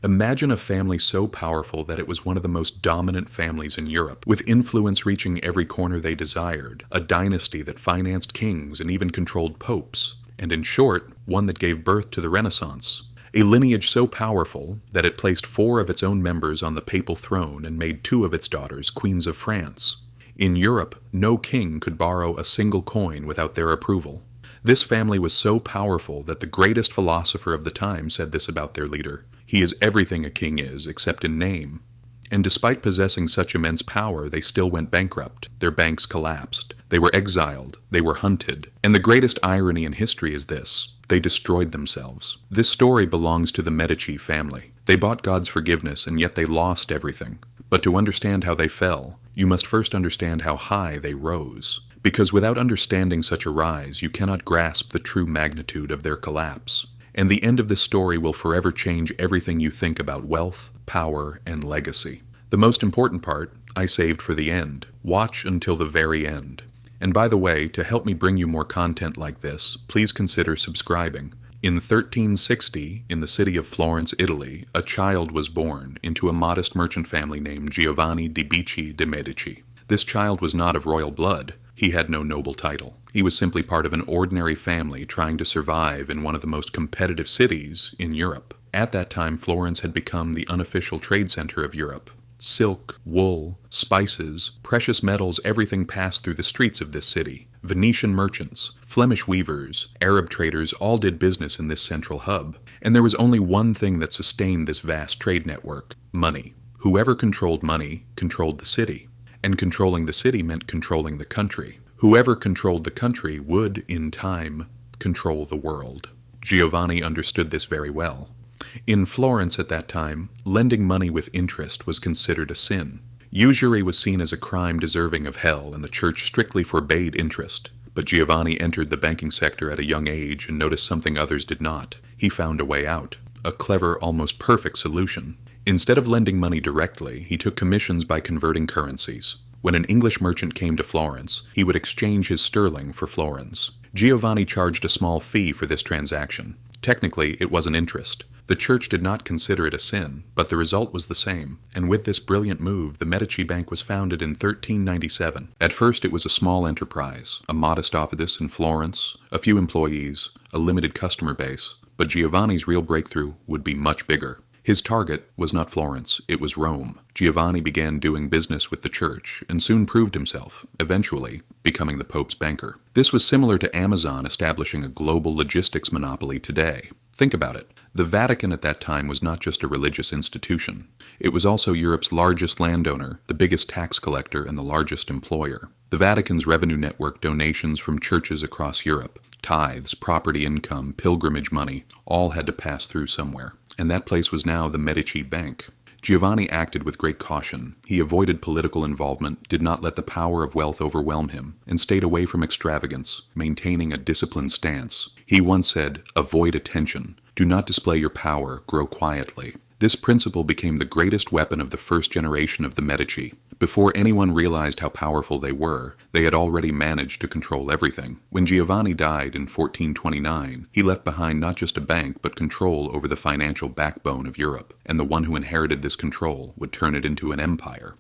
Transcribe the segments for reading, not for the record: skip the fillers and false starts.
Imagine a family so powerful that it was one of the most dominant families in Europe, with influence reaching every corner they desired, a dynasty that financed kings and even controlled popes, and in short, one that gave birth to the Renaissance. A lineage so powerful that it placed 4 of its own members on the papal throne and made 2 of its daughters queens of France. In Europe, no king could borrow a single coin without their approval. This family was so powerful that the greatest philosopher of the time said this about their leader: "He is everything a king is, except in name." And despite possessing such immense power, they still went bankrupt. Their banks collapsed. They were exiled. They were hunted. And the greatest irony in history is this: they destroyed themselves. This story belongs to the Medici family. They bought God's forgiveness, and yet they lost everything. But to understand how they fell, you must first understand how high they rose. Because without understanding such a rise, you cannot grasp the true magnitude of their collapse. And the end of this story will forever change everything you think about wealth, power, and legacy. The most important part, I saved for the end. Watch until the very end. And by the way, to help me bring you more content like this, please consider subscribing. In 1360, in the city of Florence, Italy, a child was born into a modest merchant family named Giovanni di Bici de' Medici. This child was not of royal blood. He had no noble title. He was simply part of an ordinary family trying to survive in one of the most competitive cities in Europe. At that time, Florence had become the unofficial trade center of Europe. Silk, wool, spices, precious metals, everything passed through the streets of this city. Venetian merchants, Flemish weavers, Arab traders all did business in this central hub. And there was only one thing that sustained this vast trade network: money. Whoever controlled money controlled the city. And controlling the city meant controlling the country. Whoever controlled the country would, in time, control the world. Giovanni understood this very well. In Florence at that time, lending money with interest was considered a sin. Usury was seen as a crime deserving of hell, and the church strictly forbade interest. But Giovanni entered the banking sector at a young age and noticed something others did not. He found a way out. A clever, almost perfect solution. Instead of lending money directly, he took commissions by converting currencies. When an English merchant came to Florence, he would exchange his sterling for florins. Giovanni charged a small fee for this transaction. Technically, it was an interest. The church did not consider it a sin, but the result was the same. And with this brilliant move, the Medici Bank was founded in 1397. At first, it was a small enterprise, a modest office in Florence, a few employees, a limited customer base. But Giovanni's real breakthrough would be much bigger. His target was not Florence, it was Rome. Giovanni began doing business with the church and soon proved himself, eventually becoming the Pope's banker. This was similar to Amazon establishing a global logistics monopoly today. Think about it. The Vatican at that time was not just a religious institution. It was also Europe's largest landowner, the biggest tax collector, and the largest employer. The Vatican's revenue network donations from churches across Europe, tithes, property income, pilgrimage money, all had to pass through somewhere. And that place was now the Medici Bank. Giovanni acted with great caution. He avoided political involvement, did not let the power of wealth overwhelm him, and stayed away from extravagance, maintaining a disciplined stance. He once said, "Avoid attention. Do not display your power, grow quietly." This principle became the greatest weapon of the first generation of the Medici. Before anyone realized how powerful they were, they had already managed to control everything. When Giovanni died in 1429, he left behind not just a bank, but control over the financial backbone of Europe, and the one who inherited this control would turn it into an empire.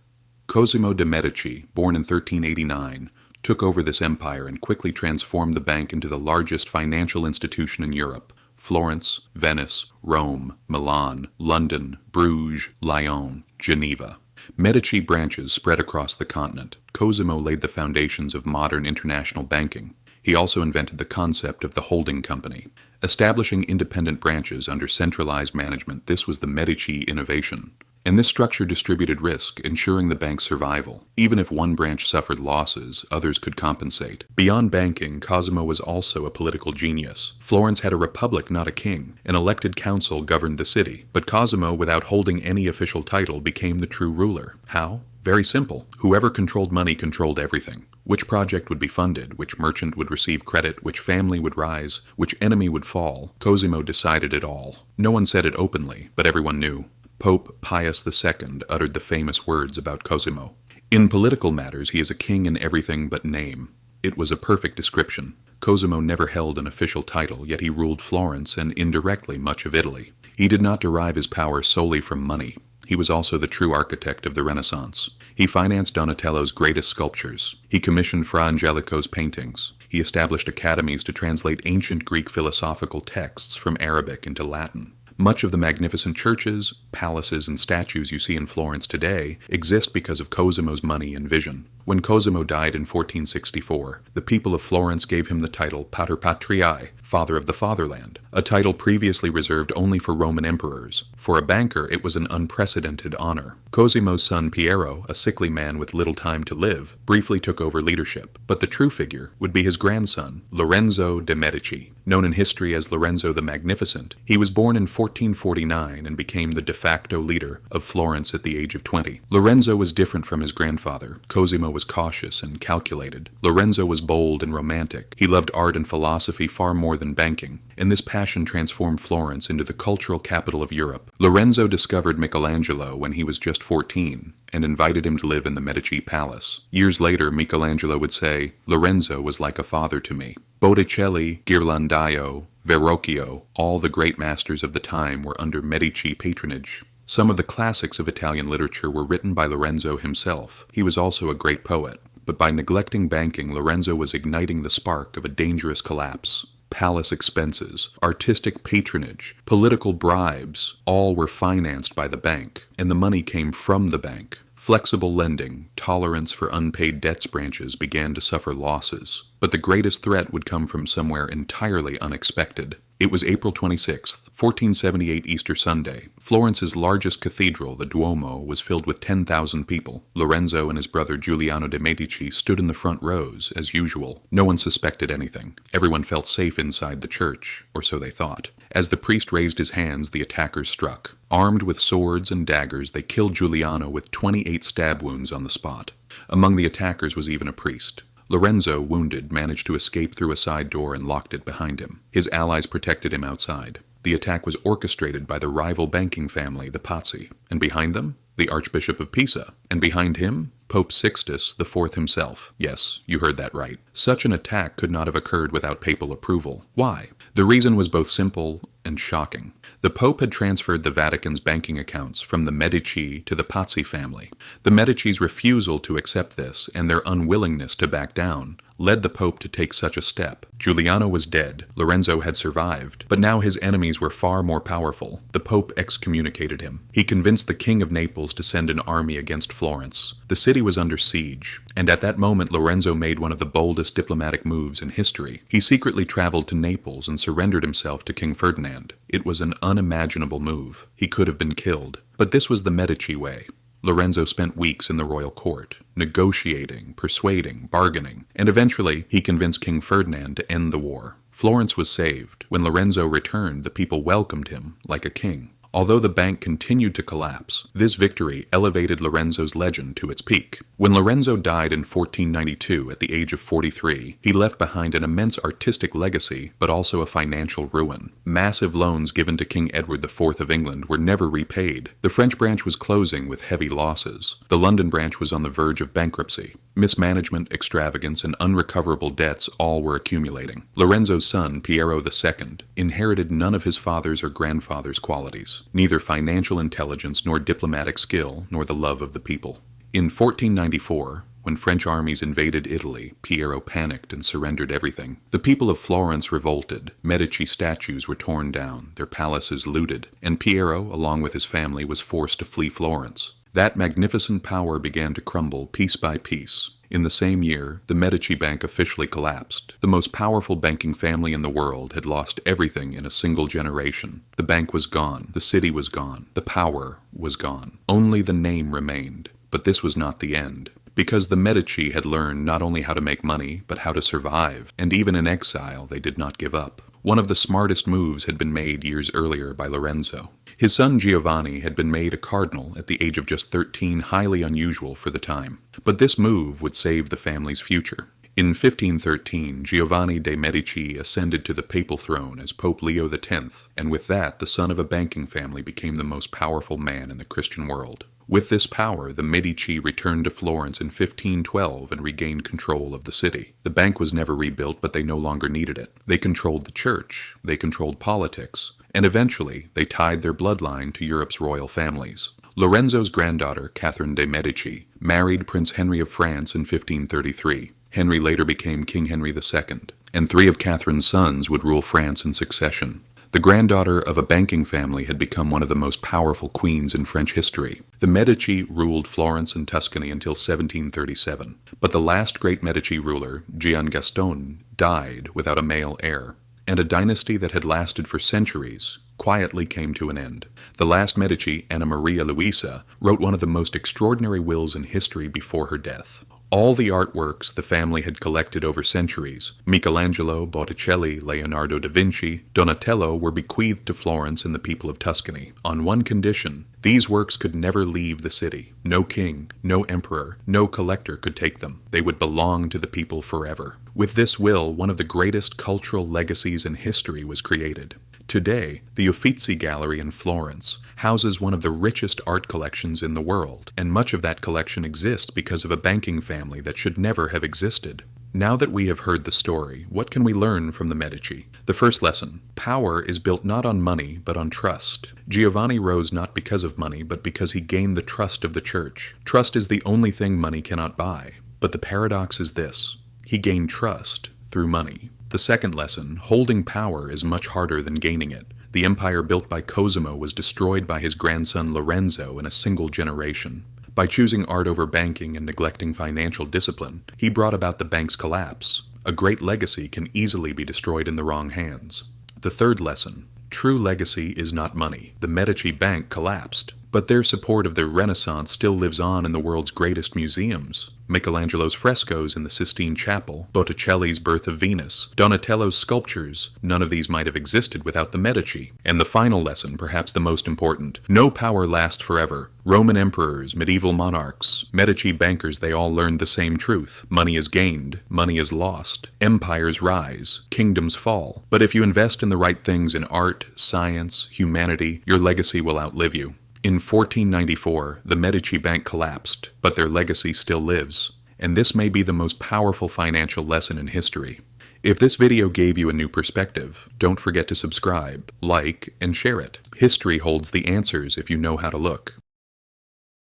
Cosimo de' Medici, born in 1389, took over this empire and quickly transformed the bank into the largest financial institution in Europe. Florence, Venice, Rome, Milan, London, Bruges, Lyon, Geneva. Medici branches spread across the continent. Cosimo laid the foundations of modern international banking. He also invented the concept of the holding company. Establishing independent branches under centralized management, this was the Medici innovation. And this structure distributed risk, ensuring the bank's survival. Even if one branch suffered losses, others could compensate. Beyond banking, Cosimo was also a political genius. Florence had a republic, not a king. An elected council governed the city. But Cosimo, without holding any official title, became the true ruler. How? Very simple. Whoever controlled money controlled everything. Which project would be funded, which merchant would receive credit, which family would rise, which enemy would fall. Cosimo decided it all. No one said it openly, but everyone knew. Pope Pius II uttered the famous words about Cosimo. In political matters, he is a king in everything but name. It was a perfect description. Cosimo never held an official title, yet he ruled Florence and indirectly much of Italy. He did not derive his power solely from money. He was also the true architect of the Renaissance. He financed Donatello's greatest sculptures. He commissioned Fra Angelico's paintings. He established academies to translate ancient Greek philosophical texts from Arabic into Latin. Much of the magnificent churches, palaces, and statues you see in Florence today exist because of Cosimo's money and vision. When Cosimo died in 1464, the people of Florence gave him the title Pater Patriae, Father of the Fatherland, a title previously reserved only for Roman emperors. For a banker, it was an unprecedented honor. Cosimo's son Piero, a sickly man with little time to live, briefly took over leadership, but the true figure would be his grandson, Lorenzo de' Medici. Known in history as Lorenzo the Magnificent, he was born in 1449 and became the de facto leader of Florence at the age of 20. Lorenzo was different from his grandfather. Cosimo was cautious and calculated. Lorenzo was bold and romantic. He loved art and philosophy far more than banking, and this passion transformed Florence into the cultural capital of Europe. Lorenzo discovered Michelangelo when he was just 14 and invited him to live in the Medici palace. Years later, Michelangelo would say, "Lorenzo was like a father to me." Botticelli, Ghirlandaio, Verrocchio, all the great masters of the time were under Medici patronage. Some of the classics of Italian literature were written by Lorenzo himself. He was also a great poet. But by neglecting banking, Lorenzo was igniting the spark of a dangerous collapse. Palace expenses, artistic patronage, political bribes, all were financed by the bank, and the money came from the bank. Flexible lending, tolerance for unpaid debts branches began to suffer losses. But the greatest threat would come from somewhere entirely unexpected. It was April 26th, 1478 Easter Sunday. Florence's largest cathedral, the Duomo, was filled with 10,000 people. Lorenzo and his brother Giuliano de' Medici stood in the front rows, as usual. No one suspected anything. Everyone felt safe inside the church, or so they thought. As the priest raised his hands, the attackers struck. Armed with swords and daggers, they killed Giuliano with 28 stab wounds on the spot. Among the attackers was even a priest. Lorenzo, wounded, managed to escape through a side door and locked it behind him. His allies protected him outside. The attack was orchestrated by the rival banking family, the Pazzi, and behind them, the Archbishop of Pisa, and behind him, Pope Sixtus IV himself. Yes, you heard that right. Such an attack could not have occurred without papal approval. Why? The reason was both simple and shocking. The Pope had transferred the Vatican's banking accounts from the Medici to the Pazzi family. The Medici's refusal to accept this and their unwillingness to back down led the Pope to take such a step. Giuliano was dead. Lorenzo had survived. But now his enemies were far more powerful. The Pope excommunicated him. He convinced the King of Naples to send an army against Florence. The city was under siege, and at that moment Lorenzo made one of the boldest diplomatic moves in history. He secretly traveled to Naples and surrendered himself to King Ferdinand. It was an unimaginable move. He could have been killed. But this was the Medici way. Lorenzo spent weeks in the royal court, negotiating, persuading, bargaining, and eventually he convinced King Ferdinand to end the war. Florence was saved. When Lorenzo returned, the people welcomed him like a king. Although the bank continued to collapse, this victory elevated Lorenzo's legend to its peak. When Lorenzo died in 1492 at the age of 43, he left behind an immense artistic legacy, but also a financial ruin. Massive loans given to King Edward IV of England were never repaid. The French branch was closing with heavy losses. The London branch was on the verge of bankruptcy. Mismanagement, extravagance, and unrecoverable debts all were accumulating. Lorenzo's son, Piero II, inherited none of his father's or grandfather's qualities. Neither financial intelligence nor diplomatic skill, nor the love of the people. In 1494, when French armies invaded Italy, Piero panicked and surrendered everything. The people of Florence revolted. Medici statues were torn down, their palaces looted, and Piero, along with his family, was forced to flee Florence. That magnificent power began to crumble piece by piece. In the same year, the Medici Bank officially collapsed. The most powerful banking family in the world had lost everything in a single generation. The bank was gone. The city was gone. The power was gone. Only the name remained. But this was not the end. Because the Medici had learned not only how to make money, but how to survive. And even in exile, they did not give up. One of the smartest moves had been made years earlier by Lorenzo. His son Giovanni had been made a cardinal at the age of just 13, highly unusual for the time. But this move would save the family's future. In 1513, Giovanni de' Medici ascended to the papal throne as Pope Leo X, and with that, the son of a banking family became the most powerful man in the Christian world. With this power, the Medici returned to Florence in 1512 and regained control of the city. The bank was never rebuilt, but they no longer needed it. They controlled the church, they controlled politics, and eventually they tied their bloodline to Europe's royal families. Lorenzo's granddaughter, Catherine de' Medici, married Prince Henry of France in 1533. Henry later became King Henry II, and 3 of Catherine's sons would rule France in succession. The granddaughter of a banking family had become one of the most powerful queens in French history. The Medici ruled Florence and Tuscany until 1737, but the last great Medici ruler, Gian Gaston, died without a male heir, and a dynasty that had lasted for centuries quietly came to an end. The last Medici, Anna Maria Luisa, wrote one of the most extraordinary wills in history before her death. All the artworks the family had collected over centuries, Michelangelo, Botticelli, Leonardo da Vinci, Donatello, were bequeathed to Florence and the people of Tuscany, on one condition: these works could never leave the city. No king, no emperor, no collector could take them. They would belong to the people forever. With this will, one of the greatest cultural legacies in history was created. Today, the Uffizi Gallery in Florence houses one of the richest art collections in the world, and much of that collection exists because of a banking family that should never have existed. Now that we have heard the story, what can we learn from the Medici? The first lesson: power is built not on money, but on trust. Giovanni rose not because of money, but because he gained the trust of the church. Trust is the only thing money cannot buy. But the paradox is this: he gained trust through money. The second lesson: holding power is much harder than gaining it. The empire built by Cosimo was destroyed by his grandson Lorenzo in a single generation. By choosing art over banking and neglecting financial discipline, he brought about the bank's collapse. A great legacy can easily be destroyed in the wrong hands. The third lesson: true legacy is not money. The Medici Bank collapsed, but their support of the Renaissance still lives on in the world's greatest museums. Michelangelo's frescoes in the Sistine Chapel, Botticelli's Birth of Venus, Donatello's sculptures, none of these might have existed without the Medici. And the final lesson, perhaps the most important: no power lasts forever. Roman emperors, medieval monarchs, Medici bankers, they all learned the same truth. Money is gained, money is lost. Empires rise, kingdoms fall. But if you invest in the right things in art, science, humanity, your legacy will outlive you. In 1494, the Medici Bank collapsed, but their legacy still lives. And this may be the most powerful financial lesson in history. If this video gave you a new perspective, don't forget to subscribe, like, and share it. History holds the answers if you know how to look.